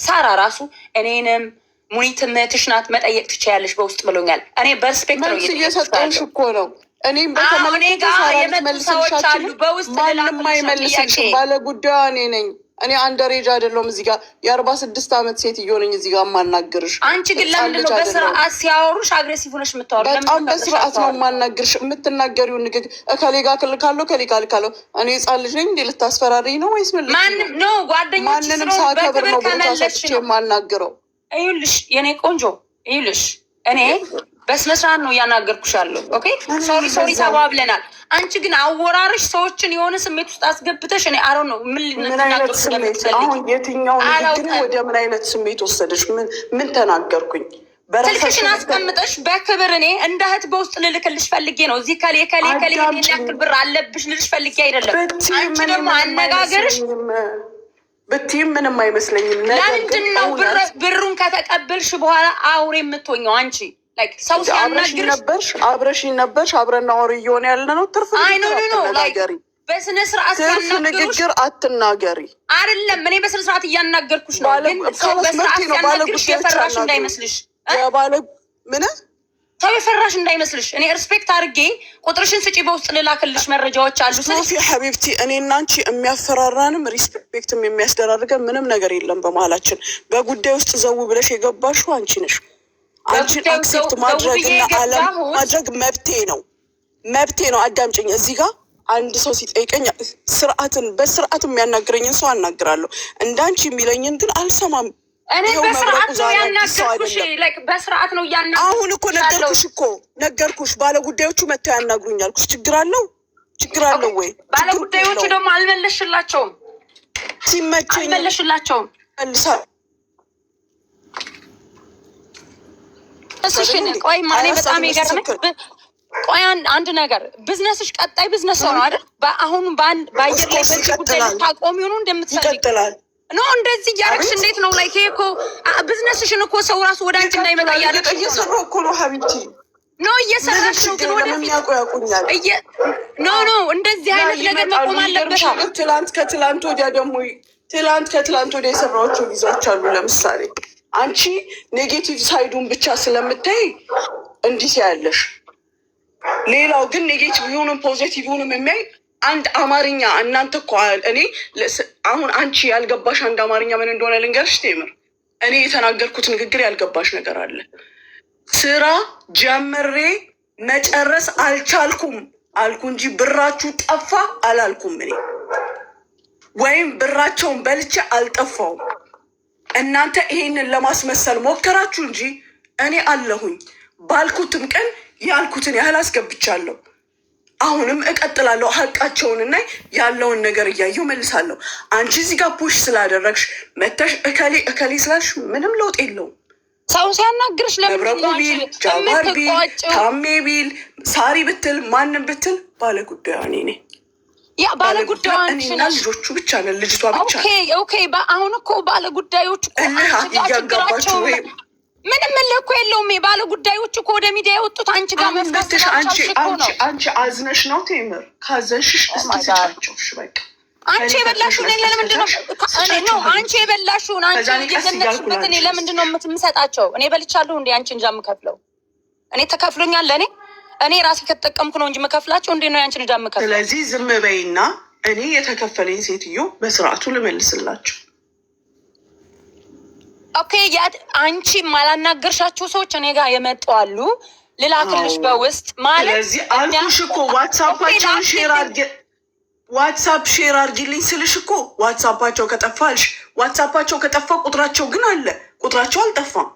ሳራ ራሱ እኔንም ሙኒትም እህትሽ ናት መጠየቅ ትችያለሽ በውስጥ ብሎኛል። እኔ በርስፔክት ነው እየሰጠሁሽ እኮ ነው። እኔም በተመለከተ የመጡ ሰዎች አሉ በውስጥ ማንም አይመልስልሽም። ባለ ጉዳዩ እኔ ነኝ። እኔ አንደሬጅ አይደለሁም። እዚህ ጋር የ46 ዓመት ሴትዮ ነኝ እዚህ ጋር የማናግርሽ። አንቺ ግን ለምንድን ነው በስርዓት ሲያወሩሽ አግሬሲቭ ሆነሽ የምታወሪው? በጣም በስርዓት ነው የማናግርሽ። የምትናገሪውን ንግግር እከሌ ጋር እልካለሁ እከሌ ጋር እልካለሁ። እኔ ህፃን ልጅ ነኝ እንዴ ልታስፈራሪኝ ነው ወይስ ምን? ማንም ነው ጓደኞች ማንንም ሳከብር ነው ቦታ ሰጥቼ የማናግረው። ይኸውልሽ የኔ ቆንጆ ይኸውልሽ እኔ በስነ ስርዓት ነው እያናገርኩሽ ያለው። ኦኬ ሶሪ ተባብለናል። አንቺ ግን አወራርሽ ሰዎችን የሆነ ስሜት ውስጥ አስገብተሽ እኔ አሮ ነው ምን አይነት ስሜት አሁን የትኛው ንግግር ወደ ምን አይነት ስሜት ወሰደሽ? ምን ተናገርኩኝ? ስልክሽን አስቀምጠሽ በክብር እኔ እንደ እህት በውስጥ ልልክልሽ ፈልጌ ነው። እዚህ ከሌ ያክል ብር አለብሽ ልልሽ ፈልጌ አይደለም። አንቺ ደግሞ አነጋገርሽ ብትይም ምንም አይመስለኝም። ለምንድን ነው ብሩን ከተቀበልሽ በኋላ አውሬ የምትሆኘው አንቺ? ሰው ሲያናግርሽ አብረሽኝ ነበርሽ አብረን አውሬ እየሆነ ያለ ነው። ትርፍ በስነ ስርዓት ንግግር አትናገሪ። አይደለም እኔ በስነ ስርዓት እያናገርኩሽ ነው። ግን ሰው በስርዓት ሲያናግርሽ የፈራሽ እንዳይመስልሽ። ምን ሰው የፈራሽ እንዳይመስልሽ። እኔ ሪስፔክት አድርጌ ቁጥርሽን ስጪ በውስጥ ልላክልሽ መረጃዎች አሉ። ሶፊ ሀቢብቲ እኔ እና አንቺ የሚያፈራራንም ሪስፔክትም የሚያስደራርገን ምንም ነገር የለም በመሀላችን። በጉዳይ ውስጥ ዘው ብለሽ የገባሽው አንቺ ነሽ። አንቺን አክሴፕት ማድረግና አለም ማድረግ መብቴ ነው። አዳምጪኝ። እዚህ ጋር አንድ ሰው ሲጠይቀኝ በስርዓት የሚያናግረኝን ሰው አናግራለሁ። እንዳንቺ የሚለኝን ግን አልሰማም። እኔ በስርዓት ነው ያናገርኩሽ። በስርዓት ነው ያናገርኩሽ። አሁን እኮ ነገርኩሽ። ባለጉዳዮቹ መጥተው ያናግሩኛል። ችግር አለው ወይ? ባለጉዳዮቹ ደግሞ አልመለስሽላቸውም። ሲመቸኝ አልመለስሽላቸውም። ቆይ ማኔ በጣም ይገርምሽ። ቆይ አንድ ነገር ቢዝነስሽ ቀጣይ ቢዝነስ ነው አይደል? አሁን በአየር ላይ በዚህ ጉዳይ ልታቆሚ ሆኖ እንደምትፈልጊ ኖ እንደዚህ እያደረግሽ እንዴት ነው? ላይክ ይሄ እኮ ቢዝነስሽን እኮ ሰው ራሱ ወደ አንቺ እንዳይመጣ እያደረግሽ እየሰራሁ እኮ ነው ሀቢብቲ። ኖ እየሰራሽ ነው ግን ወደፊት ኖ እንደዚህ አይነት ነገር መቆም አለበት። ከትላንት ወዲያ ደግሞ ከትላንት ወዲያ የሰራኋቸው ቪዛዎች አሉ። ለምሳሌ አንቺ ኔጌቲቭ ሳይዱን ብቻ ስለምታይ እንዲህ ያለሽ፣ ሌላው ግን ኔጌቲቭ ይሁንም ፖዚቲቭ ይሁንም የሚያይ አንድ አማርኛ እናንተ እኮ እኔ አሁን አንቺ ያልገባሽ አንድ አማርኛ ምን እንደሆነ ልንገርሽ። ቴምር እኔ የተናገርኩት ንግግር ያልገባሽ ነገር አለ። ስራ ጀምሬ መጨረስ አልቻልኩም አልኩ እንጂ ብራችሁ ጠፋ አላልኩም። እኔ ወይም ብራቸውን በልቼ አልጠፋውም። እናንተ ይሄንን ለማስመሰል ሞከራችሁ እንጂ እኔ አለሁኝ። ባልኩትም ቀን ያልኩትን ያህል አስገብቻለሁ። አሁንም እቀጥላለሁ። ሀቃቸውንና ያለውን ነገር እያየሁ መልሳለሁ። አንቺ እዚህ ጋር ፑሽ ስላደረግሽ መተሽ እከሌ ስላልሽ ምንም ለውጥ የለውም። ሰው ሲያናግርሽ ለመብረቁ ቢል ጃባር ቢል ታሜ ቢል ሳሪ ብትል ማንም ብትል ባለጉዳዩ እኔ ነኝ። ያ ባለጉዳዩና ልጆቹ ብቻ ነን። ልጅቷ ብቻ ኦኬ። አሁን እኮ ባለጉዳዮች እያጋባችሁ ወይ ምንም እኮ የለውም። ባለ ጉዳዮች እኮ ወደ ሚዲያ የወጡት አንቺ ጋር መፍትሽ አንቺ አዝነሽ ነው። ቴምር ካዘንሽሽ እስኪስጫቸው በቃ አንቺ የበላሽውን ለምንድን ነው አንቺ የበላሽውን አንቺ እየገነችበት እኔ ለምንድን ነው የምሰጣቸው? እኔ በልቻለሁ እንዴ አንቺ እንጃ የምከፍለው? እኔ ተከፍሎኛል። እኔ ራሴ ከተጠቀምኩ ነው እንጂ የምከፍላቸው እንዴ ነው ያንቺን እንጃ የምከፍለው? ስለዚህ ዝም በይና እኔ የተከፈለኝ ሴትዮ በስርዓቱ ልመልስላቸው። ኦኬ አንቺ ማላናገርሻቸው ሰዎች እኔ ጋር የመጡ አሉ። ልላክልሽ በውስጥ ማለት ስለዚህ አልኩሽ እኮ ዋትሳፓቸውን ዋትሳፕ ሼር አድርጊልኝ ስልሽ እኮ ዋትሳፓቸው ከጠፋልሽ ዋትሳፓቸው ከጠፋ ቁጥራቸው ግን አለ። ቁጥራቸው አልጠፋም።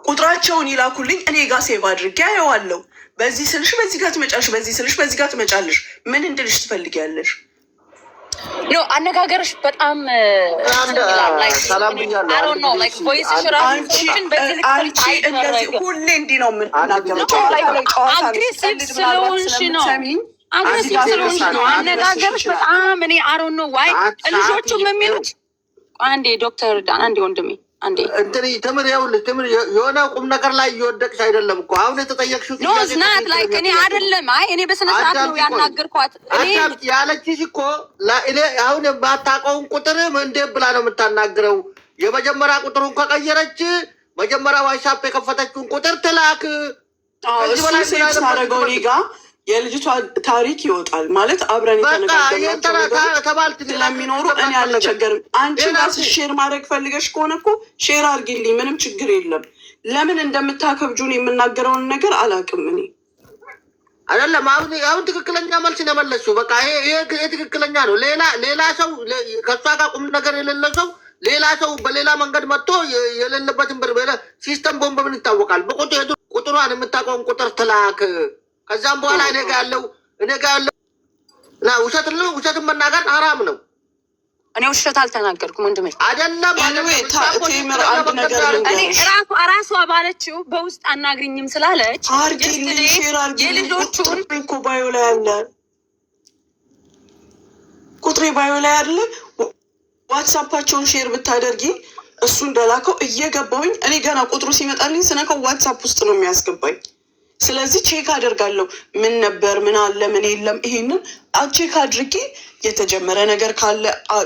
ቁጥራቸውን ይላኩልኝ። እኔ ጋር ሴቭ አድርጌ አየዋለሁ። በዚህ ስልሽ በዚህ ጋር ትመጫለሽ፣ በዚህ ስልሽ በዚህ ጋር ትመጫለሽ። ምን እንድልሽ ትፈልጊያለሽ? ኖ አነጋገርሽ በጣም ሁሌ እንዲህ ነው የምናገረው። አግሬሲቭ ስለሆንሽ ነው አነጋገርሽ በጣም እኔ አሮን ነው ዋይ ልጆቹም የሚሉት አንዴ ዶክተር ዳን አንዴ ወንድሜ አንዴ እንትን ትምር ይኸውልሽ፣ ትምር የሆነ ቁም ነገር ላይ እየወደቅሽ አይደለም እኮ አሁን የተጠየቅሽው ኖ ዝናት ላይ እኔ አይደለም። አይ እኔ በስነ ስርዓት ነው ያናገርኳት። እኔ ያለችሽ እኮ እኔ አሁን የማታውቀውን ቁጥር እንዴት ብላ ነው የምታናግረው? የመጀመሪያ ቁጥሩን ከቀየረች መጀመሪያ ዋትስአፕ የከፈተችውን ቁጥር ትላክ። ሳረገው እኔ ጋ የልጅቷ ታሪክ ይወጣል ማለት አብረን የተነጋገርናቸው ስለሚኖሩ እኔ አልቸገርም። አንቺ ራስሽ ሼር ማድረግ ፈልገሽ ከሆነ እኮ ሼር አድርጊልኝ፣ ምንም ችግር የለም። ለምን እንደምታከብጁን የምናገረውን ነገር አላውቅም እኔ አይደለም። አሁን ትክክለኛ መልስ ነው የመለስሽው። በቃ ይሄ ትክክለኛ ነው። ሌላ ሰው ከእሷ ጋር ቁም ነገር የሌለ ሰው ሌላ ሰው በሌላ መንገድ መጥቶ የሌለበትን ሲስተም ቦምብ ምን ይታወቃል። ቁጥሯን የምታውቀውን ቁጥር ትላክ። ከዛም በኋላ እኔ ጋ ያለው ውሸትን መናገር ሐራም ነው። እኔ ውሸት አልተናገርኩም ወንድሜ። አይደለም ራሷ ባለችው በውስጥ አናግሪኝም ስላለች የልጆቹን እኮ ባዮ ላይ አለ፣ ቁጥሬ ባዮ ላይ አለ። ዋትሳፓቸውን ሼር ብታደርጊ እሱ እንደላከው እየገባሁኝ እኔ ገና ቁጥሩ ሲመጣልኝ ስነካው ዋትሳፕ ውስጥ ነው የሚያስገባኝ። ስለዚህ ቼክ አደርጋለሁ ምን ነበር ምን አለ ምን የለም። ይሄንን ቼክ አድርጌ የተጀመረ ነገር ካለ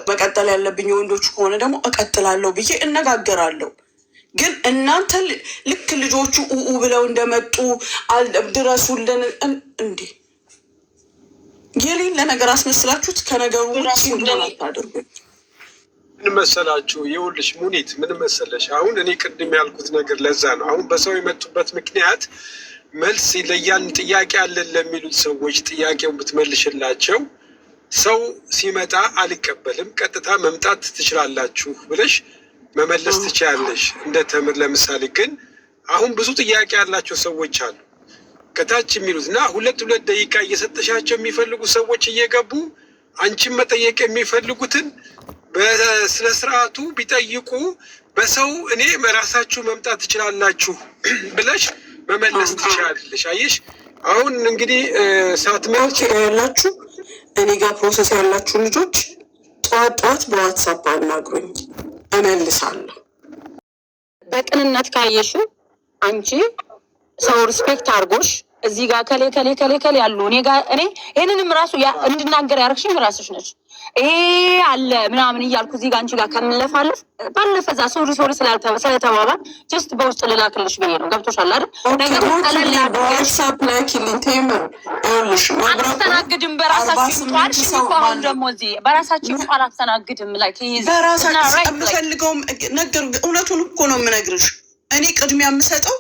መቀጠል ያለብኝ የወንዶቹ ከሆነ ደግሞ እቀጥላለሁ ብዬ እነጋገራለሁ። ግን እናንተ ልክ ልጆቹ ኡኡ ብለው እንደመጡ ድረሱልን እንዴ የሌለ ነገር አስመስላችሁት ከነገሩ አድርጉ። ምን መሰላችሁ? ይኸውልሽ ሙኒት ምን መሰለሽ፣ አሁን እኔ ቅድም ያልኩት ነገር ለዛ ነው። አሁን በሰው የመጡበት ምክንያት መልስ ለያን ጥያቄ አለን ለሚሉት ሰዎች ጥያቄውን ብትመልሽላቸው ሰው ሲመጣ አልቀበልም ቀጥታ መምጣት ትችላላችሁ ብለሽ መመለስ ትችላለሽ። እንደ ተምር ለምሳሌ ግን አሁን ብዙ ጥያቄ ያላቸው ሰዎች አሉ ከታች የሚሉት እና ሁለት ደቂቃ እየሰጠሻቸው የሚፈልጉ ሰዎች እየገቡ አንቺን መጠየቅ የሚፈልጉትን በስነ ስርዓቱ ቢጠይቁ በሰው እኔ በራሳችሁ መምጣት ትችላላችሁ ብለሽ መመለስ ትችላለሽ። አየሽ አሁን እንግዲህ ሳትመጪ ያላችሁ እኔ ጋር ፕሮሰስ ያላችሁ ልጆች ጠዋት በዋትሳፕ አናግሩኝ እመልሳለሁ። በቅንነት ካየሹ አንቺ ሰው ሪስፔክት አድርጎሽ እዚህ ጋር ከሌ ያሉ እኔ ይህንንም ራሱ እንድናገር ያደረግሽኝ ራስሽ ነች። ይሄ አለ ምናምን እያልኩ እዚህ ጋር አንቺ ጋር ከምንለፋለፍ ባለፈ እዛ ሶሪ ስለተባባል ጀስት በውስጥ ልላክልሽ ብዬ ነው። ገብቶሻል አይደል? ነገሩ አላስተናግድም በራሳችሁ ጧል ሽሆን ደግሞ እዚህ በራሳችሁ አላስተናግድም። ላይ በራሳችሁ የምፈልገውም ነገር እውነቱን እኮ ነው የምነግርሽ። እኔ ቅድሚያ የምሰጠው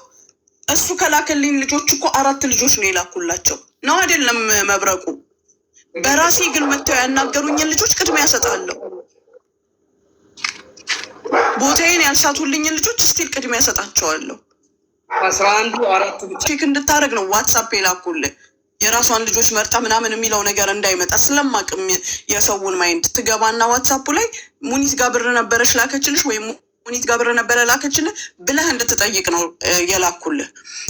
እሱ ከላከልኝ ልጆች እኮ 4 ልጆች ነው የላኩላቸው ነው አይደለም መብረቁ። በራሴ ግን መጥተው ያናገሩኝን ልጆች ቅድሚያ እሰጣለሁ። ቦታዬን ያልሳቱልኝን ልጆች ስቲል ቅድሚያ እሰጣቸዋለሁ። 11 ቼክ እንድታደርግ ነው ዋትሳፕ የላኩልህ። የራሷን ልጆች መርጣ ምናምን የሚለው ነገር እንዳይመጣ ስለማቅም የሰውን ማይንድ ትገባና ዋትሳፑ ላይ ሙኒት ጋር ብር ነበረሽ ላከችልሽ ወይም ሙኒት ጋር ብር ነበረ ላከችልህ ብለህ እንድትጠይቅ ነው የላኩልህ።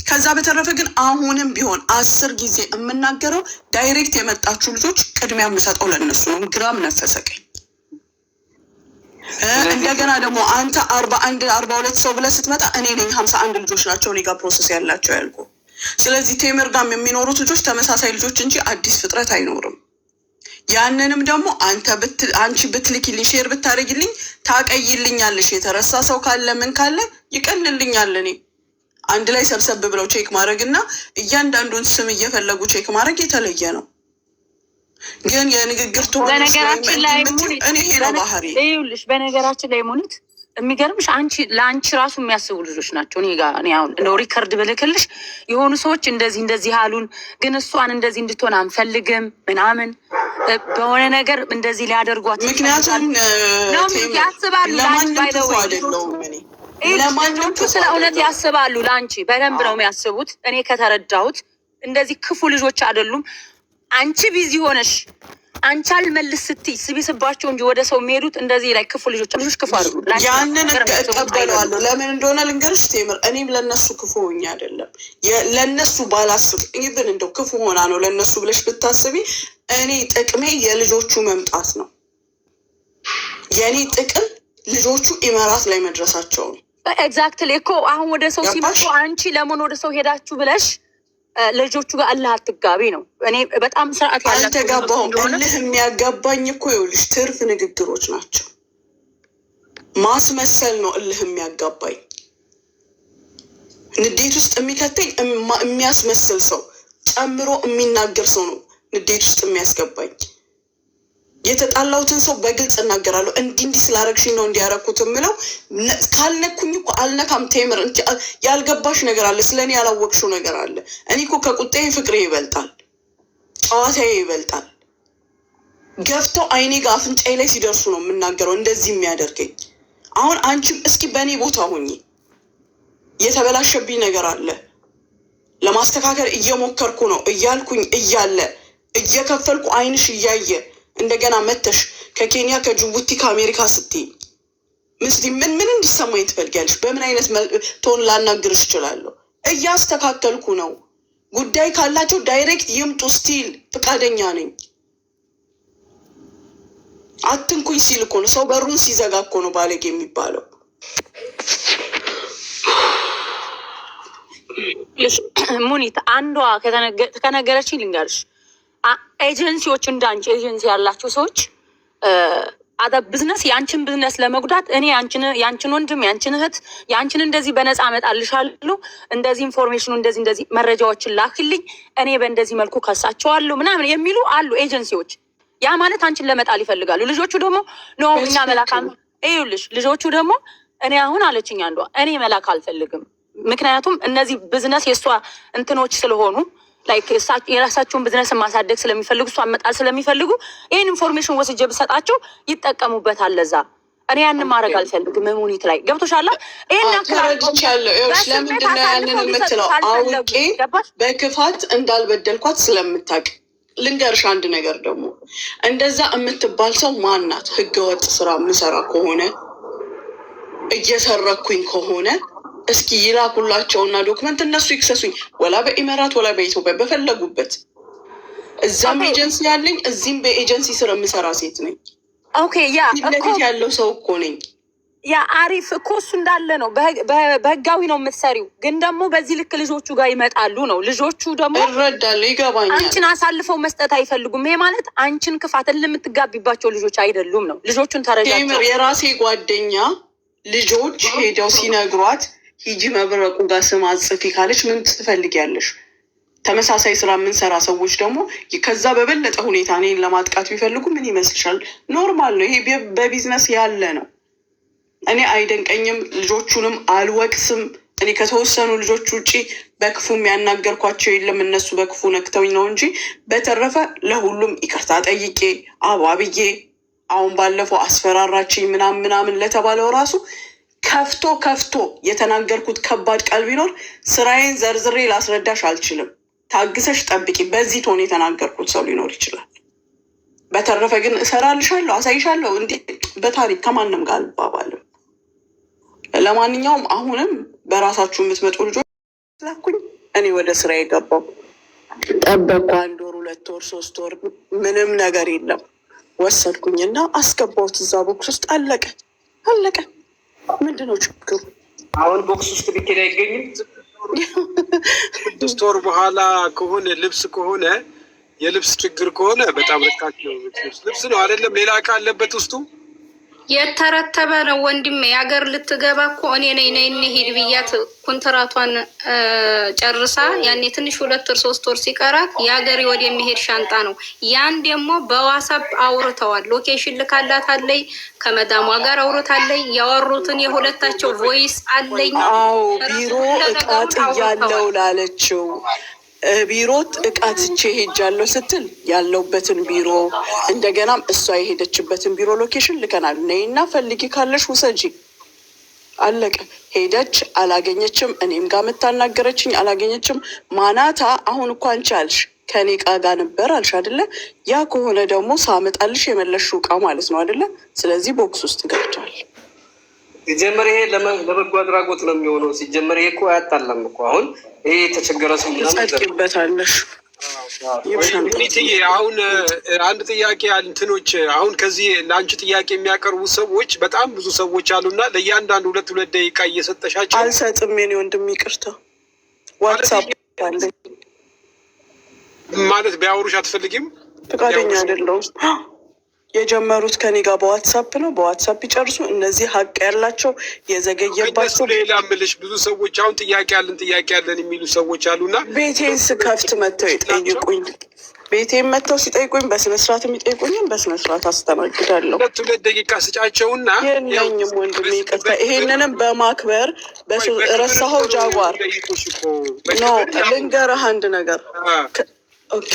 ከዛ በተረፈ ግን አሁንም ቢሆን 10 ጊዜ የምናገረው ዳይሬክት የመጣችሁ ልጆች ቅድሚያ የምሰጠው ለእነሱ ነው። ግራም ነፈሰቀኝ። እንደገና ደግሞ አንተ 41 42 ሰው ብለህ ስትመጣ እኔ ነኝ 51 ልጆች ናቸው እኔ ጋር ፕሮሰስ ያላቸው ያልኩ። ስለዚህ ቴምር ጋም የሚኖሩት ልጆች ተመሳሳይ ልጆች እንጂ አዲስ ፍጥረት አይኖርም። ያንንም ደግሞ አንቺ ብትልኪልኝ ሼር ብታደርጊልኝ ታቀይልኛለሽ። የተረሳ ሰው ካለ ምን ካለ ይቀልልኛል። እኔ አንድ ላይ ሰብሰብ ብለው ቼክ ማድረግ እና እያንዳንዱን ስም እየፈለጉ ቼክ ማድረግ የተለየ ነው። ግን የንግግር በነገራችን ላይ እኔ ይሄ ነው ባህሪ። ይኸውልሽ በነገራችን ላይ ሙኒት የሚገርምሽ ለአንቺ ራሱ የሚያስቡ ልጆች ናቸው። እኔ አሁን እንደው ሪከርድ ብልክልሽ የሆኑ ሰዎች እንደዚህ አሉን፣ ግን እሷን እንደዚህ እንድትሆን አንፈልግም ምናምን በሆነ ነገር እንደዚህ ሊያደርጓት ምክንያቱም ያስባሉ። ልጆቹ ስለ እውነት ያስባሉ። ለአንቺ በደንብ ነው የሚያስቡት። እኔ ከተረዳሁት እንደዚህ ክፉ ልጆች አይደሉም። አንቺ ቢዚ ሆነሽ አንቺ አልመልስ ስትይ ስቢስባቸው እንጂ ወደ ሰው የሚሄዱት እንደዚህ ላይ ክፉ ልጆች ክፉ አይደሉም። ያንን እቀበለዋለሁ። ለምን እንደሆነ ልንገርሽ ቴምር፣ እኔም ለነሱ ክፉ ሆኜ አይደለም። ለነሱ ባላስብ ኢቭን እንደው ክፉ ሆና ነው ለነሱ ብለሽ ብታስቢ፣ እኔ ጥቅሜ የልጆቹ መምጣት ነው። የኔ ጥቅም ልጆቹ ኢመራት ላይ መድረሳቸው ነው። ኤግዛክትሊ እኮ አሁን ወደ ሰው ሲመጡ አንቺ ለምን ወደ ሰው ሄዳችሁ ብለሽ ልጆቹ ጋር አላህ አትጋቢ ነው። እኔ በጣም ስርዓት ያላችሁ አልተጋባሁም። እልህ የሚያጋባኝ እኮ ይኸውልሽ ትርፍ ንግግሮች ናቸው። ማስመሰል ነው እልህ የሚያጋባኝ። ንዴት ውስጥ የሚከተኝ የሚያስመስል ሰው፣ ጨምሮ የሚናገር ሰው ነው ንዴት ውስጥ የሚያስገባኝ። የተጣላሁትን ሰው በግልጽ እናገራለሁ። እንዲህ ስላረግሽኝ ነው እንዲያረኩት የምለው። ካልነኩኝ እኮ አልነካም። ቴምር ያልገባሽ ነገር አለ፣ ስለኔ ያላወቅሽው ነገር አለ። እኔ እኮ ከቁጣዬ ፍቅሬ ይበልጣል፣ ጨዋታዬ ይበልጣል። ገፍተው አይኔ ጋር አፍንጫዬ ላይ ሲደርሱ ነው የምናገረው እንደዚህ የሚያደርገኝ። አሁን አንቺም እስኪ በእኔ ቦታ ሆኜ የተበላሸብኝ ነገር አለ ለማስተካከል እየሞከርኩ ነው እያልኩኝ እያለ እየከፈልኩ አይንሽ እያየ እንደገና መተሽ ከኬንያ ከጅቡቲ ከአሜሪካ ስትይ ምስሊ ምን እንዲሰማኝ ትፈልጊያለሽ? በምን አይነት ቶን ላናግርሽ እችላለሁ? እያስተካከልኩ ነው። ጉዳይ ካላቸው ዳይሬክት ይምጡ ስቲል ፍቃደኛ ነኝ። አትንኩኝ ሲል እኮ ነው፣ ሰው በሩን ሲዘጋ እኮ ነው ባለጌ የሚባለው። ሙኒት አንዷ ከነገረችኝ ልንገርሽ፣ ኤጀንሲዎች እንዳንቺ ኤጀንሲ ያላቸው ሰዎች አደ ብዝነስ የአንችን ብዝነስ ለመጉዳት እኔ የአንችን ወንድም የአንችን እህት የአንችን እንደዚህ በነፃ አመጣልሻለሁ፣ እንደዚህ ኢንፎርሜሽኑ እንደዚህ መረጃዎችን ላክልኝ፣ እኔ በእንደዚህ መልኩ ከሳቸዋለሁ ምናምን የሚሉ አሉ ኤጀንሲዎች። ያ ማለት አንቺን ለመጣል ይፈልጋሉ። ልጆቹ ደግሞ ኖ እኛ መላክ ይኸውልሽ፣ ልጆቹ ደግሞ እኔ አሁን አለችኝ አንዷ፣ እኔ መላክ አልፈልግም፣ ምክንያቱም እነዚህ ብዝነስ የእሷ እንትኖች ስለሆኑ ላይክ የራሳቸውን ብዝነስ ማሳደግ ስለሚፈልጉ እሷ መጣል ስለሚፈልጉ ይህን ኢንፎርሜሽን ወስጄ ብሰጣቸው ይጠቀሙበታል። ለዛ እኔ ያንን ማድረግ አልፈልግም። ሙኒት ላይ ገብቶሻል። ተረድቻለሁ። ለምንድን ነው ያንን የምትለው? አውቄ በክፋት እንዳልበደልኳት ስለምታውቅ። ልንገርሽ አንድ ነገር ደግሞ፣ እንደዛ የምትባል ሰው ማናት? ህገወጥ ስራ የምሰራ ከሆነ እየሰረኩኝ ከሆነ እስኪ ይላኩላቸውና ዶክመንት እነሱ ይክሰሱኝ፣ ወላ በኢመራት ወላ በኢትዮጵያ በፈለጉበት። እዛም ኤጀንሲ ያለኝ እዚህም በኤጀንሲ ስር የምሰራ ሴት ነኝ። ኦኬ ያ ፊት ያለው ሰው እኮ ነኝ። ያ አሪፍ እኮ እሱ እንዳለ ነው። በህጋዊ ነው የምትሰሪው፣ ግን ደግሞ በዚህ ልክ ልጆቹ ጋር ይመጣሉ ነው። ልጆቹ ደግሞ እረዳለሁ፣ ይገባኛል። አንቺን አሳልፈው መስጠት አይፈልጉም። ይሄ ማለት አንቺን ክፋትን ለምትጋቢባቸው ልጆች አይደሉም ነው። ልጆቹን ተረጃቸው። የራሴ ጓደኛ ልጆች ሄደው ሲነግሯት ሂጂ መብረቁ ጋር ስም አጽፊ ካለች ምን ትፈልጊያለሽ? ተመሳሳይ ስራ የምንሰራ ሰዎች ደግሞ ከዛ በበለጠ ሁኔታ እኔን ለማጥቃት ቢፈልጉ ምን ይመስልሻል? ኖርማል ነው። ይሄ በቢዝነስ ያለ ነው። እኔ አይደንቀኝም፣ ልጆቹንም አልወቅስም። እኔ ከተወሰኑ ልጆች ውጭ በክፉ የሚያናገርኳቸው የለም። እነሱ በክፉ ነክተውኝ ነው እንጂ በተረፈ ለሁሉም ይቅርታ ጠይቄ አባብዬ፣ አሁን ባለፈው አስፈራራችኝ ምናምን ለተባለው ራሱ ከፍቶ የተናገርኩት ከባድ ቃል ቢኖር ስራዬን ዘርዝሬ ላስረዳሽ አልችልም። ታግሰሽ ጠብቂ። በዚህ ቶን የተናገርኩት ሰው ሊኖር ይችላል። በተረፈ ግን እሰራልሻለሁ፣ አሳይሻለሁ። እንዲህ በታሪክ ከማንም ጋር አልባባልም። ለማንኛውም አሁንም በራሳችሁ የምትመጡ ልጆች ላኩኝ። እኔ ወደ ስራ የገባው ጠበቅኩ። 1 ወር 2 ወር 3 ወር ምንም ነገር የለም። ወሰድኩኝና አስገባሁት እዛ ቦክስ ውስጥ። አለቀ። ምንድነው ችግሩ? አሁን ቦክስ ውስጥ ቢኬድ አይገኝም። 6 ወር በኋላ ከሆነ ልብስ ከሆነ የልብስ ችግር ከሆነ በጣም ርካሽ ነው። ልብስ ነው አይደለም፣ ሌላ እቃ አለበት ውስጡ የተረተበ ነው ወንድሜ። የሀገር ልትገባ እኮ እኔ ነይ እንሂድ ብያት ኮንትራቷን ጨርሳ ያኔ ትንሽ 2 ወር 3 ወር ሲቀራት የሀገሬ ወደ የሚሄድ ሻንጣ ነው። ያን ደግሞ በዋትስአፕ አውርተዋል። ሎኬሽን ልካላት አለኝ፣ ከመዳሟ ጋር አውርታለኝ። ያወሩትን የሁለታቸው ቮይስ አለኝ። አዎ ቢሮ እቃ ጥያለው ላለችው ቢሮ እቃ ትቼ ሄጃለሁ ስትል ያለውበትን ቢሮ እንደገናም እሷ የሄደችበትን ቢሮ ሎኬሽን ልከናል። ነይና ፈልጊ ካለሽ ውሰጂ። አለቀ። ሄደች፣ አላገኘችም። እኔም ጋር የምታናገረችኝ አላገኘችም። ማናታ አሁን እኮ አንቺ አልሽ ከኔ እቃ ጋር ነበር አልሽ አይደለ? ያ ከሆነ ደግሞ ሳመጣልሽ የመለሽው እቃ ማለት ነው አይደለ? ስለዚህ ቦክስ ውስጥ ገብቷል። ሲጀመር ይሄ ለበጎ አድራጎት ነው የሚሆነው። ሲጀመር ይሄ እኮ አያጣላም እኮ። አሁን ይሄ የተቸገረ ሰው ጸድቂበታለሽ። አሁን አንድ ጥያቄ እንትኖች አሁን ከዚህ ለአንቺ ጥያቄ የሚያቀርቡ ሰዎች በጣም ብዙ ሰዎች አሉና ለእያንዳንዱ 2 ደቂቃ እየሰጠሻቸው አልሰጥም። የኔ ወንድም ይቅርታ፣ ዋትሳፕ አለ ማለት ቢያወሩሽ አትፈልጊም? ፈቃደኛ አይደለሁም። የጀመሩት ከኔ ጋር በዋትሳፕ ነው። በዋትሳፕ ይጨርሱ። እነዚህ ሀቅ ያላቸው የዘገየባቸው ሌላ ምልሽ ብዙ ሰዎች አሁን ጥያቄ ያለን የሚሉ ሰዎች አሉና ቤቴን ስከፍት መጥተው ይጠይቁኝ። ቤቴን መጥተው ሲጠይቁኝ በስነስርዓት የሚጠይቁኝም በስነስርዓት አስተናግዳለሁ። 2 ደቂቃ ስጫቸውና የለኝም ወንድሜ ይቅርታ። ይሄንንም በማክበር ረሳኸው ጃጓር ኖ ልንገርህ አንድ ነገር። ኦኬ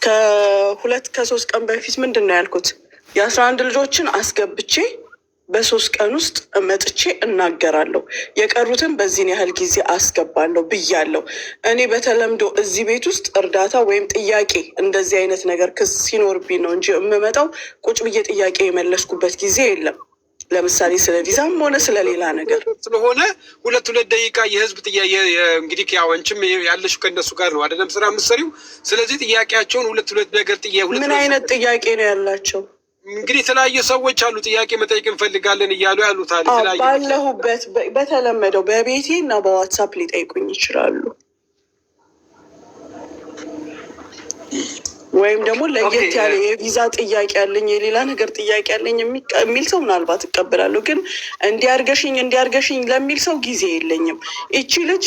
ከ2-3 ቀን በፊት ምንድን ነው ያልኩት? የ11 ልጆችን አስገብቼ በ3 ቀን ውስጥ መጥቼ እናገራለሁ፣ የቀሩትን በዚህን ያህል ጊዜ አስገባለሁ ብያለሁ። እኔ በተለምዶ እዚህ ቤት ውስጥ እርዳታ ወይም ጥያቄ እንደዚህ አይነት ነገር ክስ ሲኖርብኝ ነው እንጂ የምመጣው ቁጭ ብዬ ጥያቄ የመለስኩበት ጊዜ የለም። ለምሳሌ ስለ ቪዛም ሆነ ስለሌላ ነገር ስለሆነ 2 ደቂቃ የህዝብ ጥያቄ እንግዲህ ያው አንቺም ያለሽው ከእነሱ ጋር ነው አይደለም ስራ የምትሰሪው። ስለዚህ ጥያቄያቸውን 2 ነገር ምን አይነት ጥያቄ ነው ያላቸው? እንግዲህ የተለያዩ ሰዎች አሉ ጥያቄ መጠየቅ እንፈልጋለን እያሉ ያሉታል። ባለሁበት በተለመደው በቤቴ እና በዋትሳፕ ሊጠይቁኝ ይችላሉ። ወይም ደግሞ ለየት ያለ የቪዛ ጥያቄ ያለኝ የሌላ ነገር ጥያቄ ያለኝ የሚል ሰው ምናልባት እቀበላለሁ። ግን እንዲያርገሽኝ ለሚል ሰው ጊዜ የለኝም። ይቺ ልጅ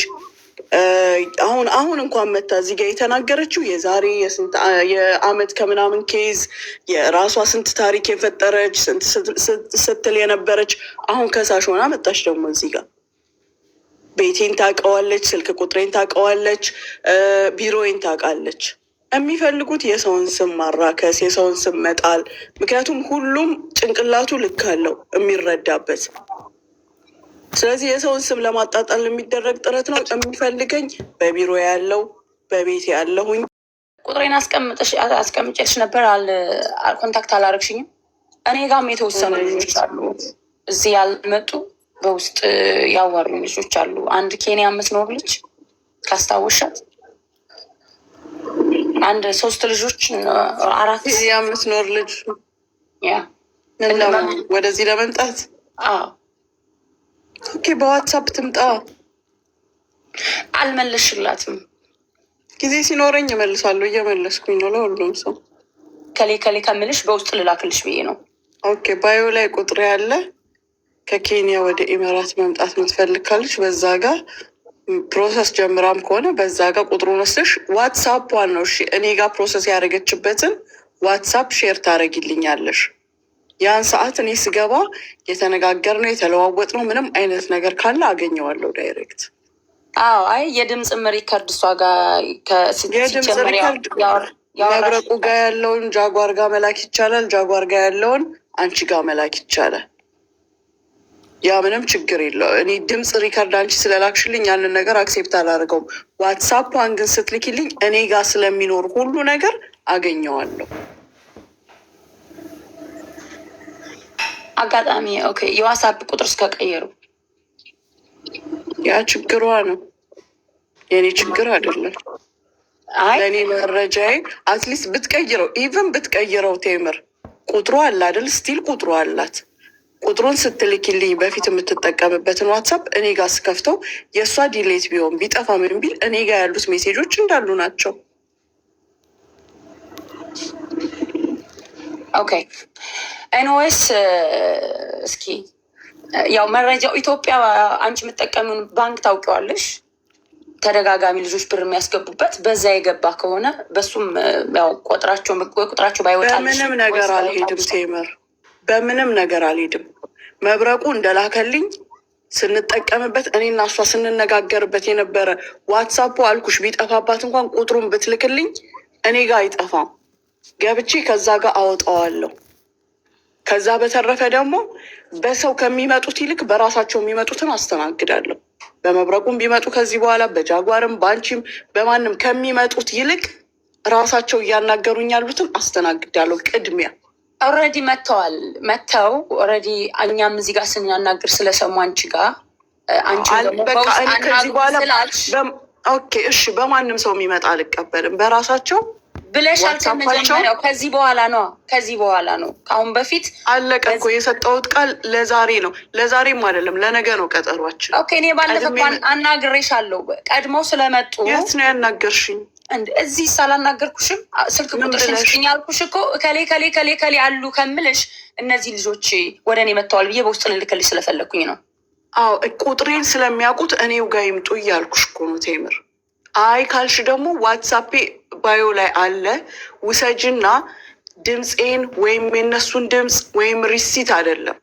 አሁን እንኳን መታ እዚህ ጋር የተናገረችው የዛሬ የአመት ከምናምን ኬዝ የራሷ ስንት ታሪክ የፈጠረች ስንት ስትል የነበረች አሁን ከሳሽ ሆና መጣች። ደግሞ እዚህ ጋር ቤቴን ታውቀዋለች፣ ስልክ ቁጥሬን ታውቀዋለች፣ ቢሮዬን ታውቃለች። የሚፈልጉት የሰውን ስም ማራከስ፣ የሰውን ስም መጣል። ምክንያቱም ሁሉም ጭንቅላቱ ልክ አለው የሚረዳበት። ስለዚህ የሰውን ስም ለማጣጣል የሚደረግ ጥረት ነው። የሚፈልገኝ በቢሮ ያለው በቤት ያለሁኝ። ቁጥሬን አስቀምጬልሽ ነበር፣ ኮንታክት አላረግሽኝም። እኔ ጋርም የተወሰኑ ልጆች አሉ እዚህ ያልመጡ በውስጥ ያዋሩ ልጆች አሉ። አንድ ኬንያ የምትኖር ልጅ ካስታወሻት፣ አንድ 3 ልጆች 4 ኬንያ የምትኖር ልጅ ወደዚህ ለመምጣት ኦኬ፣ በዋትሳፕ ትምጣ። አልመለስሽላትም። ጊዜ ሲኖረኝ እመልሳለሁ። እየመለስኩኝ ነው ለሁሉም ሰው። ከሌ ከምልሽ በውስጥ ልላክልሽ ብዬ ነው። ኦኬ፣ ባዮ ላይ ቁጥር ያለ ከኬንያ ወደ ኢመራት መምጣት የምትፈልግ ካለች በዛ ጋር ፕሮሰስ ጀምራም ከሆነ በዛ ጋር ቁጥሩን ወስደሽ ዋትሳፕዋን ነው እሺ፣ እኔ ጋር ፕሮሰስ ያደረገችበትን ዋትሳፕ ሼር ታደርጊልኛለሽ። ያን ሰዓት እኔ ስገባ የተነጋገርነው የተለዋወጥነው ምንም አይነት ነገር ካለ አገኘዋለሁ ዳይሬክት። አዎ፣ አይ የድምፅ ሪከርድ እሷ ጋር የድምፅ ሪከርድ መብረቁ ጋር ያለውን ጃጓር ጋር መላክ ይቻላል፣ ጃጓር ጋር ያለውን አንቺ ጋር መላክ ይቻላል። ያ ምንም ችግር የለው። እኔ ድምፅ ሪከርድ አንቺ ስለላክሽልኝ ያንን ነገር አክሴፕት አላደርገውም። ዋትሳፕዋን ግን ስትልኪልኝ እኔ ጋር ስለሚኖር ሁሉ ነገር አገኘዋለሁ። አጋጣሚ ኦኬ፣ የዋትሳፕ ቁጥር እስከቀየሩ ያ ችግሯ ነው፣ የኔ ችግር አይደለም። ለእኔ መረጃዬ አትሊስት ብትቀይረው ኢቨን ብትቀይረው ቴምር ቁጥሩ አለ አይደል? ስቲል ቁጥሩ አላት። ቁጥሩን ስትልኪልኝ በፊት የምትጠቀምበትን ዋትሳፕ እኔ ጋር ስከፍተው የእሷ ዲሌት ቢሆን ቢጠፋ ምን ቢል እኔ ጋር ያሉት ሜሴጆች እንዳሉ ናቸው። ኦኬ ኤንዌይስ እስኪ ያው መረጃው ኢትዮጵያ አንቺ የምትጠቀሚውን ባንክ ታውቂዋለሽ። ተደጋጋሚ ልጆች ብር የሚያስገቡበት በዛ የገባ ከሆነ በሱም ያው ቁጥራቸው ባይወጣልሽ በምንም ነገር አልሄድም ቴምር፣ በምንም ነገር አልሄድም። መብረቁ እንደላከልኝ ስንጠቀምበት እኔና እሷ ስንነጋገርበት የነበረ ዋትሳፑ አልኩሽ ቢጠፋባት እንኳን ቁጥሩን ብትልክልኝ እኔ ጋር አይጠፋም። ገብቼ ከዛ ጋር አወጣዋለሁ። ከዛ በተረፈ ደግሞ በሰው ከሚመጡት ይልቅ በራሳቸው የሚመጡትን አስተናግዳለሁ። በመብረቁም ቢመጡ ከዚህ በኋላ በጃጓርም በአንቺም በማንም ከሚመጡት ይልቅ ራሳቸው እያናገሩኝ ያሉትን አስተናግዳለሁ። ቅድሚያ ኦልሬዲ መጥተው ኦልሬዲ እኛም እዚህ ጋር ስናናግር ስለሰሙ አንቺ ጋር አንቺ በቃ እኔ ከዚህ በኋላ ኦኬ እሺ፣ በማንም ሰው የሚመጣ አልቀበልም። በራሳቸው ብለሻል ከመጀመሪያው። ከዚህ በኋላ ነው። ከአሁን በፊት አለቀ እኮ የሰጠሁት ቃል ለዛሬ ነው። ለዛሬም አይደለም ለነገ ነው ቀጠሯችን። ኦኬ እኔ ባለፈው አናግሬሻለሁ። ቀድመው ስለመጡ የት ነው ያናገርሽኝ? እዚህ ሳላናገርኩሽም ስልክ ቁጥርሽን ስጥኝ አልኩሽ እኮ ከሌ አሉ ከምልሽ እነዚህ ልጆች ወደ እኔ መጥተዋል ብዬ በውስጥ ልልክልሽ ስለፈለግኩኝ ነው። አዎ ቁጥሬን ስለሚያውቁት እኔው ጋር ይምጡ እያልኩሽ እኮ ነው ቴምር። አይ ካልሽ ደግሞ ዋትሳፔ ባዮ ላይ አለ፣ ውሰጅና ድምፄን ወይም የነሱን ድምፅ ወይም ሪሲት አይደለም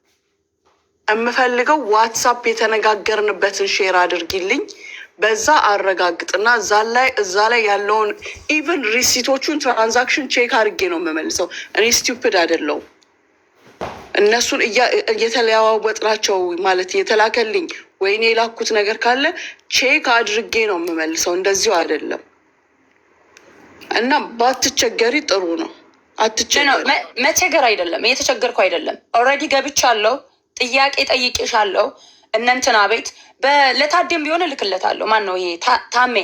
የምፈልገው፣ ዋትሳፕ የተነጋገርንበትን ሼር አድርጊልኝ። በዛ አረጋግጥና እዛ ላይ ያለውን ኢቨን ሪሲቶቹን ትራንዛክሽን ቼክ አድርጌ ነው የምመልሰው። እኔ ስቲውፕድ አይደለሁም። እነሱን እየተለዋወጥናቸው ማለት የተላከልኝ ወይኔ የላኩት ነገር ካለ ቼክ አድርጌ ነው የምመልሰው። እንደዚሁ አይደለም እና ባትቸገሪ ጥሩ ነው። መቸገር አይደለም፣ እየተቸገርኩ አይደለም። ኦልሬዲ ገብቻለሁ፣ ጥያቄ ጠይቄሻለሁ። እነንትና ቤት ለታዴም ቢሆን እልክለታለሁ። ማን ነው ይሄ ታሜ?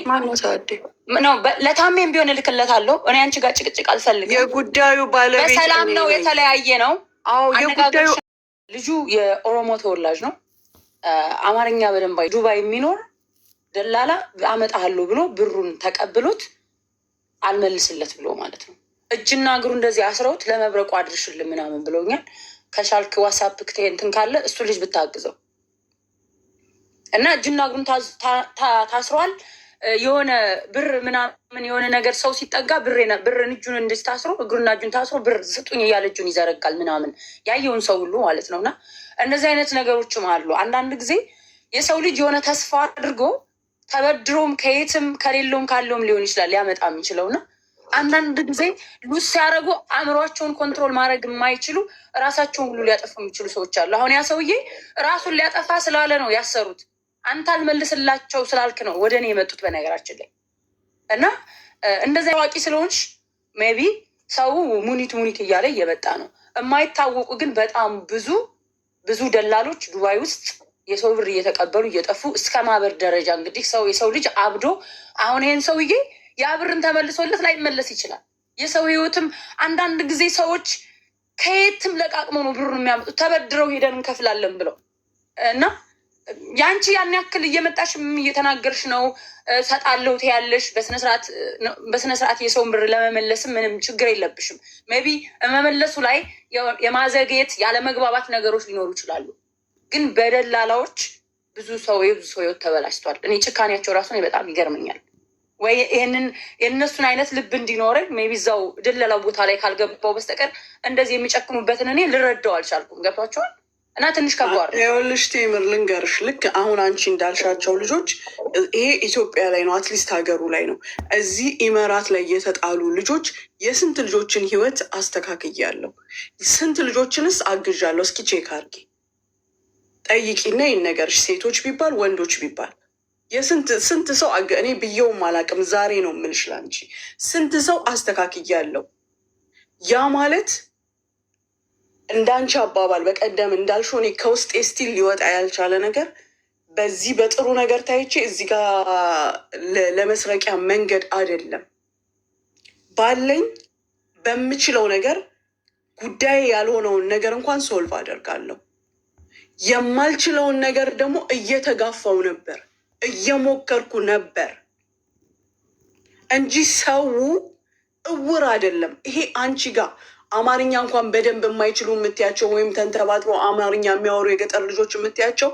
ለታሜም ቢሆን እልክለታለሁ። እኔ አንቺ ጋር ጭቅጭቅ አልፈልግም። የጉዳዩ ባለቤት በሰላም ነው፣ የተለያየ ነው። አዎ የጉዳዩ ልጁ የኦሮሞ ተወላጅ ነው። አማርኛ በደንብ ዱባይ የሚኖር ደላላ አመጣለሁ ብሎ ብሩን ተቀብሎት አልመልስለት ብሎ ማለት ነው። እጅና እግሩ እንደዚህ አስረውት ለመብረቁ አድርሽልን ምናምን ብለውኛል። ከሻልክ ዋትሳፕ እንትን ካለ እሱ ልጅ ብታግዘው እና እጅና እግሩን ታስሯል። የሆነ ብር ምናምን የሆነ ነገር ሰው ሲጠጋ ብርን እጁን እንደዚህ ታስሮ እግሩና እጁን ታስሮ ብር ስጡኝ እያለ እጁን ይዘረጋል ምናምን ያየውን ሰው ሁሉ ማለት ነው። እና እነዚህ አይነት ነገሮችም አሉ። አንዳንድ ጊዜ የሰው ልጅ የሆነ ተስፋ አድርጎ ተበድሮም ከየትም ከሌለውም ካለውም ሊሆን ይችላል ሊያመጣ የሚችለው እና አንዳንድ ጊዜ ሉስ ሲያደርጉ አእምሯቸውን ኮንትሮል ማድረግ የማይችሉ ራሳቸውን ሁሉ ሊያጠፉ የሚችሉ ሰዎች አሉ። አሁን ያ ሰውዬ ራሱን ሊያጠፋ ስላለ ነው ያሰሩት። አንተ አልመልስላቸው ስላልክ ነው ወደ እኔ የመጡት በነገራችን ላይ። እና እንደዚያ አዋቂ ስለሆንሽ ሜቢ ሰው ሙኒት እያለ እየመጣ ነው። የማይታወቁ ግን በጣም ብዙ ደላሎች ዱባይ ውስጥ የሰው ብር እየተቀበሉ እየጠፉ እስከ ማበር ደረጃ እንግዲህ የሰው ልጅ አብዶ አሁን ይሄን ሰውዬ ያ ብርን ተመልሶለት ላይመለስ ይችላል። የሰው ህይወትም አንዳንድ ጊዜ ሰዎች ከየትም ለቃቅመው ነው ብሩን የሚያመጡት ተበድረው ሄደን እንከፍላለን ብለው እና ያንቺ ያን ያክል እየመጣሽ እየተናገርሽ ነው ሰጣለሁ ትያለሽ። በስነስርዓት የሰውን ብር ለመመለስም ምንም ችግር የለብሽም። ሜቢ መመለሱ ላይ የማዘግየት ያለመግባባት ነገሮች ሊኖሩ ይችላሉ። ግን በደላላዎች ብዙ ሰው ህይወት ተበላሽቷል። እኔ ጭካኔያቸው ራሱ በጣም ይገርመኛል። ወይ ይህንን የእነሱን አይነት ልብ እንዲኖረኝ ሜቢ እዛው ድለላው ቦታ ላይ ካልገባው በስተቀር እንደዚህ የሚጨክኑበትን እኔ ልረዳው አልቻልኩም። ገብቷቸዋል እና ትንሽ ከባድ ነው። ይኸውልሽ ቴምር ልንገርሽ፣ ልክ አሁን አንቺ እንዳልሻቸው ልጆች ይሄ ኢትዮጵያ ላይ ነው፣ አትሊስት ሀገሩ ላይ ነው። እዚህ ኢመራት ላይ የተጣሉ ልጆች የስንት ልጆችን ህይወት አስተካክያለሁ፣ ስንት ልጆችንስ አግዣለሁ። እስኪ ቼክ አድርጊ ጠይቂና ይነገርሽ። ሴቶች ቢባል ወንዶች ቢባል ስንት ሰው እኔ ብየውም አላውቅም። ዛሬ ነው የምልሽ ላንቺ ስንት ሰው አስተካክያለሁ። ያ ማለት እንዳንቺ አባባል በቀደም እንዳልሽው እኔ ከውስጤ ስቲል ሊወጣ ያልቻለ ነገር በዚህ በጥሩ ነገር ታይቼ እዚህ ጋር ለመስረቂያ መንገድ አይደለም። ባለኝ በምችለው ነገር ጉዳይ ያልሆነውን ነገር እንኳን ሶልቭ አደርጋለሁ። የማልችለውን ነገር ደግሞ እየተጋፋው ነበር፣ እየሞከርኩ ነበር እንጂ ሰው እውር አይደለም። ይሄ አንቺ ጋር አማርኛ እንኳን በደንብ የማይችሉ የምትያቸው ወይም ተንተባጥበው አማርኛ የሚያወሩ የገጠር ልጆች የምትያቸው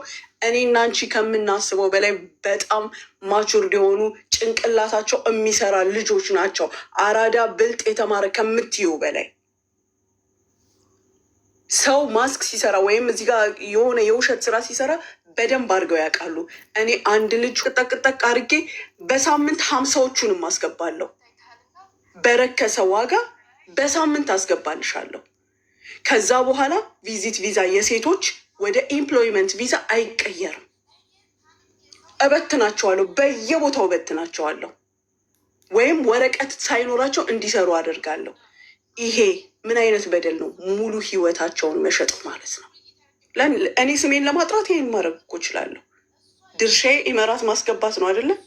እኔና አንቺ ከምናስበው በላይ በጣም ማቹርድ የሆኑ ጭንቅላታቸው የሚሰራ ልጆች ናቸው። አራዳ ብልጥ የተማረ ከምትዩ በላይ ሰው ማስክ ሲሰራ ወይም እዚህ ጋር የሆነ የውሸት ስራ ሲሰራ በደንብ አድርገው ያውቃሉ። እኔ አንድ ልጅ ቅጠቅጠቅ አድርጌ በሳምንት 50ዎቹንም አስገባለሁ። በረከሰ ዋጋ በሳምንት አስገባልሻለሁ። ከዛ በኋላ ቪዚት ቪዛ የሴቶች ወደ ኤምፕሎይመንት ቪዛ አይቀየርም። እበትናቸዋለሁ፣ በየቦታው እበትናቸዋለሁ፣ ወይም ወረቀት ሳይኖራቸው እንዲሰሩ አደርጋለሁ። ይሄ ምን አይነት በደል ነው? ሙሉ ህይወታቸውን መሸጥ ማለት ነው። እኔ ስሜን ለማጥራት ይሄን ማድረግ እኮ እችላለሁ። ድርሻዬ ኢመራት ማስገባት ነው አይደለም?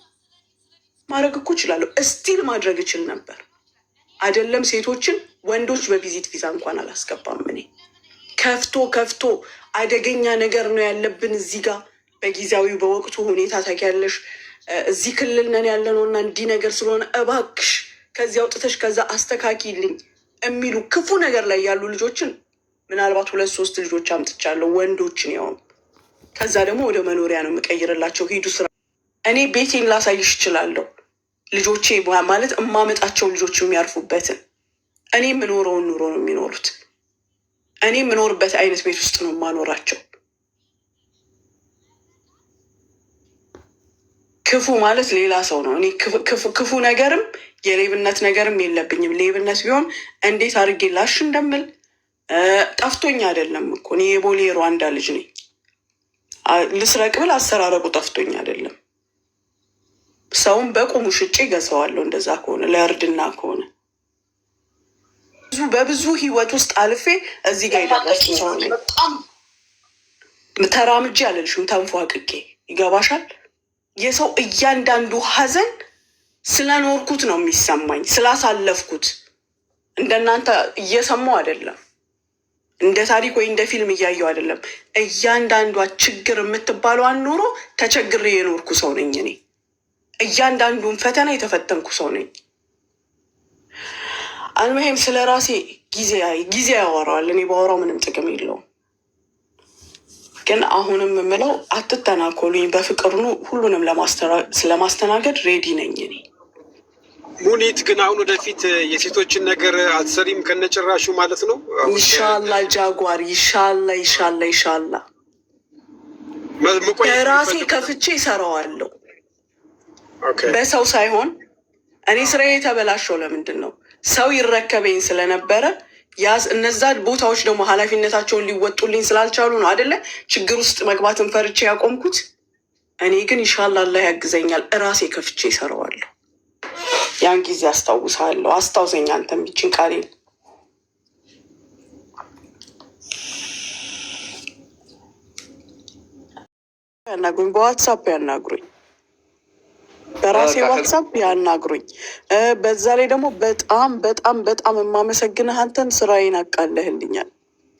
ማድረግ እኮ እችላለሁ። እስቲል ማድረግ እችል ነበር አይደለም? ሴቶችን ወንዶች በቪዚት ቪዛ እንኳን አላስገባም። እኔ ከፍቶ አደገኛ ነገር ነው ያለብን እዚህ ጋር በጊዜያዊ በወቅቱ ሁኔታ ታውቂያለሽ። እዚህ ክልል ነን ያለነው እና እንዲህ ነገር ስለሆነ እባክሽ ከዚህ አውጥተሽ ከዛ አስተካኪልኝ የሚሉ ክፉ ነገር ላይ ያሉ ልጆችን ምናልባት 2-3 ልጆች አምጥቻለሁ፣ ወንዶችን ያው ከዛ ደግሞ ወደ መኖሪያ ነው የምቀይርላቸው። ሂዱ ስራ። እኔ ቤቴን ላሳይሽ እችላለሁ። ልጆቼ ማለት እማመጣቸው ልጆች የሚያርፉበትን እኔ የምኖረውን ኑሮ ነው የሚኖሩት። እኔ የምኖርበት አይነት ቤት ውስጥ ነው የማኖራቸው። ክፉ ማለት ሌላ ሰው ነው። እኔ ክፉ ነገርም የሌብነት ነገርም የለብኝም። ሌብነት ቢሆን እንዴት አድርጌ ላሽ እንደምል ጠፍቶኝ አይደለም እኮ እኔ የቦሌ ሩዋንዳ ልጅ ነኝ። ልስረቅ ብል አሰራረቁ ጠፍቶኝ አይደለም። ሰውን በቁሙ ሽጬ ገዛዋለሁ። እንደዛ ከሆነ ለእርድና ከሆነ በብዙ ህይወት ውስጥ አልፌ እዚህ ጋር የደረስኩ ሰው ነኝ። ተራምጄ አልልሽም፣ ተንፏቅቄ ይገባሻል። የሰው እያንዳንዱ ሀዘን ስለኖርኩት ነው የሚሰማኝ፣ ስላሳለፍኩት። እንደናንተ እየሰማሁ አይደለም፣ እንደ ታሪክ ወይ እንደ ፊልም እያየሁ አይደለም። እያንዳንዷ ችግር የምትባለዋን ኑሮ ተቸግሬ የኖርኩ ሰው ነኝ እኔ። እያንዳንዱን ፈተና የተፈተንኩ ሰው ነኝ። አልመሄም ስለ ራሴ ጊዜ ያወራዋል። እኔ ባወራው ምንም ጥቅም የለውም። ግን አሁንም የምለው አትተናኮሉኝ። በፍቅር ኑ። ሁሉንም ስለማስተናገድ ሬዲ ነኝ እኔ። ሙኒት ግን አሁን ወደፊት የሴቶችን ነገር አትሰሪም ከነጭራሹ ማለት ነው? ኢንሻላ ጃጓር ኢንሻላ ራሴ ከፍቼ ይሰራዋለሁ። በሰው ሳይሆን እኔ ስራዬ የተበላሸው ለምንድን ነው? ሰው ይረከበኝ ስለነበረ እነዛ ቦታዎች ደግሞ ኃላፊነታቸውን ሊወጡልኝ ስላልቻሉ ነው አይደለ? ችግር ውስጥ መግባትን ፈርቼ ያቆምኩት። እኔ ግን ኢንሻላ አላህ ያግዘኛል፣ እራሴ ከፍቼ ይሰራዋለሁ። ያን ጊዜ አስታውሳለሁ። አስታውሰኝ አንተም ይችን ቃሌን። ያናግሩኝ፣ በዋትሳፕ ያናግሩኝ፣ በራሴ ዋትሳፕ ያናግሩኝ። በዛ ላይ ደግሞ በጣም የማመሰግንህ አንተን፣ ስራዬን አቃለህልኛል።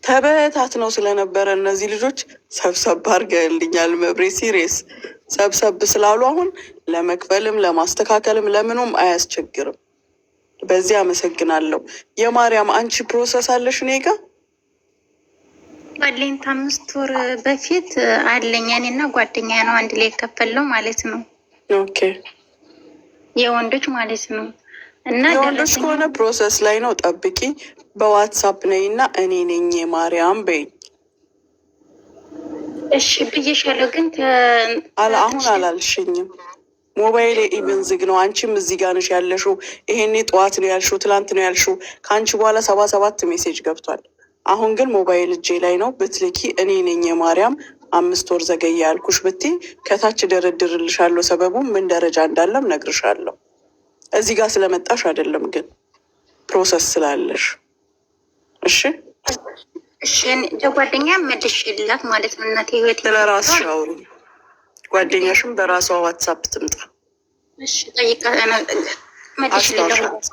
ተበታት ነው ስለነበረ እነዚህ ልጆች ሰብሰብ አድርገህልኛል። መብሬ ሲሪየስ ሰብሰብ ስላሉ አሁን ለመክፈልም ለማስተካከልም ለምኑም አያስቸግርም። በዚህ አመሰግናለሁ። የማርያም አንቺ ፕሮሰስ አለሽ እኔ ጋ ባለኝ 5 ወር በፊት አለኝ። እኔና ጓደኛ ነው አንድ ላይ የከፈለው ማለት ነው። ኦኬ የወንዶች ማለት ነው። እና የወንዶች ከሆነ ፕሮሰስ ላይ ነው። ጠብቂ። በዋትሳፕ ነይ እና እኔ ነኝ የማርያም በይኝ። እሺ ብዬሻለሁ፣ ግን አሁን አላልሽኝም። ሞባይል ኢቨን ዝግ ነው። አንቺም እዚህ ጋር ነሽ ያለሽው። ይሄኔ ጠዋት ነው ያልሽው፣ ትላንት ነው ያልሽው። ከአንቺ በኋላ 77 ሜሴጅ ገብቷል። አሁን ግን ሞባይል እጄ ላይ ነው። ብትልኪ እኔ ነኝ የማርያም 5 ወር ዘገየ ያልኩሽ ብትይ ከታች ደረድርልሻለሁ። ሰበቡ ምን ደረጃ እንዳለም ነግርሻለሁ። እዚህ ጋር ስለመጣሽ አይደለም ግን ፕሮሰስ ስላለሽ። እሺ ጓደኛ መልሽላት ማለት ነው። እናቴ ህይወት ስለራስሽ አውሪ። ጓደኛሽም በራሷ ዋትሳፕ ትምጣ። እሺ ጠይቃ መልሽላት።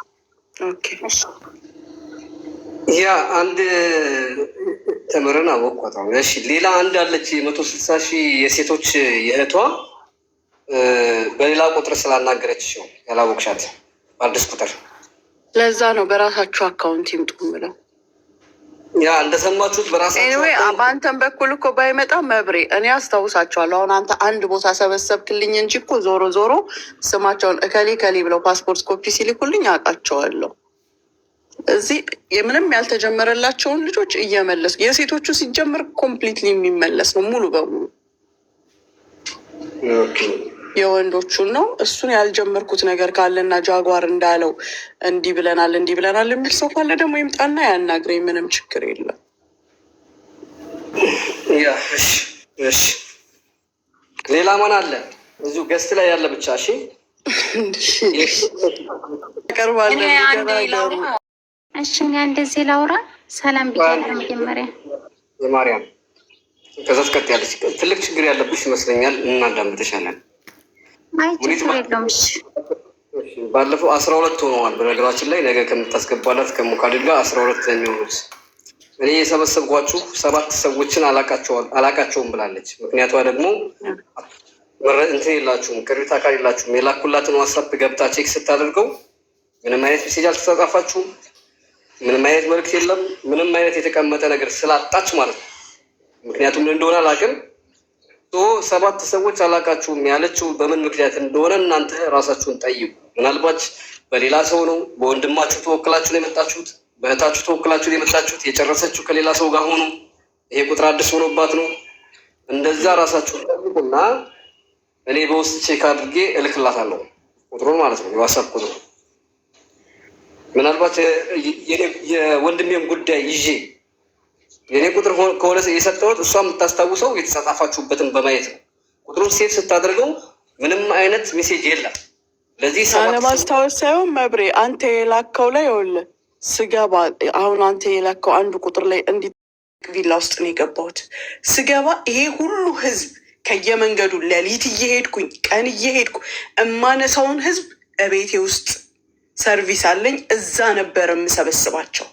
ኦኬ ያ አንድ ተምረን አወቋታው። እሺ ሌላ አንድ አለች 160 ሺህ የሴቶች የእህቷ በሌላ ቁጥር ስላናገረች ነው ያላወቅሻት፣ በአዲስ ቁጥር። ለዛ ነው በራሳችሁ አካውንት ይምጡ ምለው። ያ እንደሰማችሁት በራሳችሁ በአንተም በኩል እኮ ባይመጣ መብሬ እኔ አስታውሳቸዋለሁ። አሁን አንተ አንድ ቦታ ሰበሰብክልኝ እንጂ እኮ ዞሮ ስማቸውን እከሌ ብለው ፓስፖርት ኮፒ ሲልኩልኝ አውቃቸዋለሁ። እዚህ የምንም ያልተጀመረላቸውን ልጆች እየመለሱ የሴቶቹ ሲጀምር ኮምፕሊትሊ የሚመለስ ነው ሙሉ በሙሉ። የወንዶቹን ነው። እሱን ያልጀመርኩት ነገር ካለና ጃጓር እንዳለው እንዲህ ብለናል የሚል ሰው ካለ ደግሞ ይምጣና ያናግረኝ። ምንም ችግር የለም። እሺ ሌላ ማን አለ እዚሁ ገስት ላይ ያለ ብቻ? እሺ ቀርባለ። እሺ እንደዚህ ላውራ። ሰላም ብያለሁ መጀመሪያ የማርያም ከዛ ትቀጥ ያለች ትልቅ ችግር ያለብሽ ይመስለኛል። እናዳምጥሻለን። አይ ችግር የለውም። እሺ ባለፈው 12 ሆነዋል። በነገራችን ላይ ነገ ከምታስገባላት ከሙካድል ጋር 12 ነው የሚሆኑት። እኔ የሰበሰብኳችሁ 7 ሰዎችን አላቃቸውም ብላለች። ምክንያቷ ደግሞ እንትን የላችሁም፣ ቅሪታ አካል የላችሁም። የላኩላትን ዋትስአፕ ገብታ ቼክ ስታደርገው ምንም አይነት ሜሴጅ አልተጻጻፋችሁም፣ ምንም አይነት መልዕክት የለም፣ ምንም አይነት የተቀመጠ ነገር ስላጣች ማለት ነው። ምክንያቱም ምን እንደሆነ አላውቅም። 7 ሰዎች አላቃችሁም ያለችው በምን ምክንያት እንደሆነ እናንተ ራሳችሁን ጠይቁ። ምናልባት በሌላ ሰው ነው፣ በወንድማችሁ ተወክላችሁ ነው የመጣችሁት፣ በእህታችሁ ተወክላችሁ ነው የመጣችሁት። የጨረሰችው ከሌላ ሰው ጋር ሆኖ ይሄ ቁጥር አዲስ ሆኖባት ነው። እንደዛ ራሳችሁን ጠይቁና እኔ በውስጥ ቼክ አድርጌ እልክላታለሁ ቁጥሩን ማለት ነው፣ የዋትስአፕ ቁጥሩ። ምናልባት የወንድሜም ጉዳይ ይዤ የኔ ቁጥር ከሆነ የሰጠሁት እሷ የምታስታውሰው የተጻጻፋችሁበትን በማየት ነው። ቁጥሩን ሴት ስታደርገው ምንም አይነት ሜሴጅ የለም። ለዚህ ለማስታወስ ሳይሆን መብሬ አንተ የላከው ላይ ይኸውልህ ስገባ አሁን አንተ የላከው አንዱ ቁጥር ላይ እንዲህ ቪላ ውስጥ ነው የገባሁት። ስገባ ይሄ ሁሉ ህዝብ ከየመንገዱ ሌሊት እየሄድኩኝ ቀን እየሄድኩ እማነሳውን ህዝብ እቤቴ ውስጥ ሰርቪስ አለኝ፣ እዛ ነበር የምሰበስባቸው።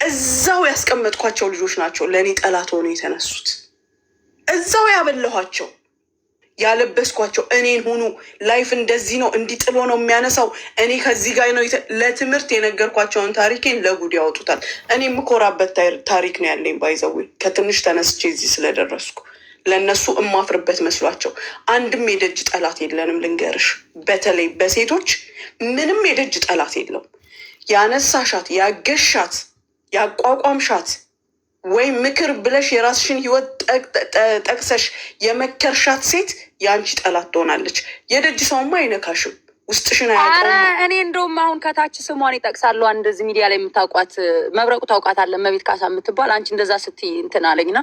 እዛው ያስቀመጥኳቸው ልጆች ናቸው ለእኔ ጠላት ሆኖ የተነሱት። እዛው ያበላኋቸው ያለበስኳቸው እኔን ሆኑ ላይፍ እንደዚህ ነው እንዲጥሎ ነው የሚያነሳው። እኔ ከዚህ ጋር ነው ለትምህርት የነገርኳቸውን ታሪኬን ለጉድ ያወጡታል። እኔ የምኮራበት ታሪክ ነው ያለኝ። ባይዘዊ ከትንሽ ተነስቼ እዚህ ስለደረስኩ ለእነሱ እማፍርበት መስሏቸው። አንድም የደጅ ጠላት የለንም ልንገርሽ። በተለይ በሴቶች ምንም የደጅ ጠላት የለውም። ያነሳሻት፣ ያገሻት፣ ያቋቋምሻት ወይ ምክር ብለሽ የራስሽን ህይወት ጠቅሰሽ የመከርሻት ሴት የአንቺ ጠላት ትሆናለች። የደጅ ሰውማ አይነካሽም፣ ውስጥሽን አያውቀውም። እኔ እንደውም አሁን ከታች ስሟን ይጠቅሳሉ። እንደዚህ ሚዲያ ላይ የምታውቋት መብረቁ ታውቃታለህ፣ መቤት ካሳ የምትባል አንቺ እንደዛ ስትይ እንትን አለኝና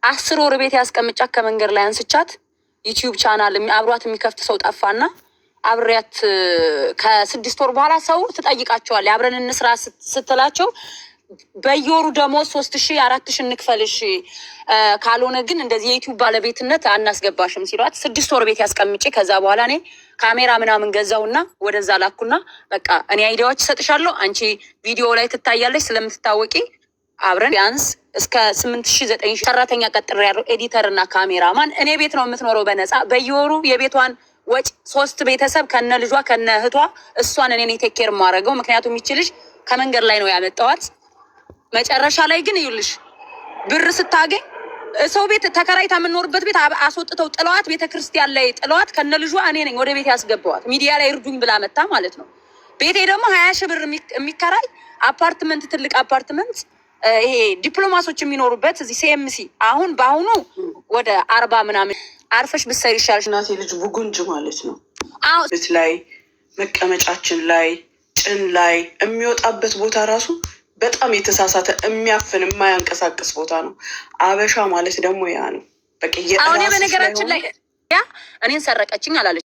10 ወር ቤት ያስቀምጫት ከመንገድ ላይ አንስቻት ዩቲዩብ ቻናል አብሯት የሚከፍት ሰው ጠፋና አብሬያት ከ6 ወር በኋላ ሰው ትጠይቃቸዋል። አብረን እንስራ ስትላቸው በየወሩ ደሞዝ 3,000 4,000 እንክፈልሽ፣ ካልሆነ ግን እንደዚህ የዩቲዩብ ባለቤትነት አናስገባሽም ሲሏት 6 ወር ቤት ያስቀምጬ ከዛ በኋላ እኔ ካሜራ ምናምን ገዛውና ወደዛ ላኩና በቃ እኔ አይዲያዎች እሰጥሻለሁ፣ አንቺ ቪዲዮ ላይ ትታያለች ስለምትታወቂ አብረን ቢያንስ እስከ 8,000 9,000 ሰራተኛ ቀጥሬያለሁ፣ ኤዲተር እና ካሜራማን። እኔ ቤት ነው የምትኖረው በነፃ። በየወሩ የቤቷን ወጭ 3 ቤተሰብ ከነ ልጇ ከነ እህቷ እሷን እኔ ቴክ ኬር የማደርገው። ምክንያቱም ይችልሽ ከመንገድ ላይ ነው ያመጣዋት። መጨረሻ ላይ ግን ይኸውልሽ ብር ስታገኝ ሰው ቤት ተከራይታ የምንኖርበት ቤት አስወጥተው ጥለዋት፣ ቤተክርስቲያን ላይ ጥለዋት ከነ ልጇ እኔ ነኝ ወደ ቤት ያስገባዋት። ሚዲያ ላይ እርዱኝ ብላ መጣ ማለት ነው። ቤቴ ደግሞ 20,000 ብር የሚከራይ አፓርትመንት፣ ትልቅ አፓርትመንት፣ ይሄ ዲፕሎማቶች የሚኖሩበት እዚህ ሲኤምሲ። አሁን በአሁኑ ወደ 40 ምናምን አርፈሽ ብትሰሪ ይሻልሽ። እናቴ ልጅ ቡጉንጅ ማለት ነው። ቤት ላይ መቀመጫችን ላይ ጭን ላይ የሚወጣበት ቦታ ራሱ በጣም የተሳሳተ የሚያፍን የማያንቀሳቅስ ቦታ ነው። አበሻ ማለት ደግሞ ያ ነው። በቃ አሁን በነገራችን ላይ ያ እኔን ሰረቀችኝ አላለች።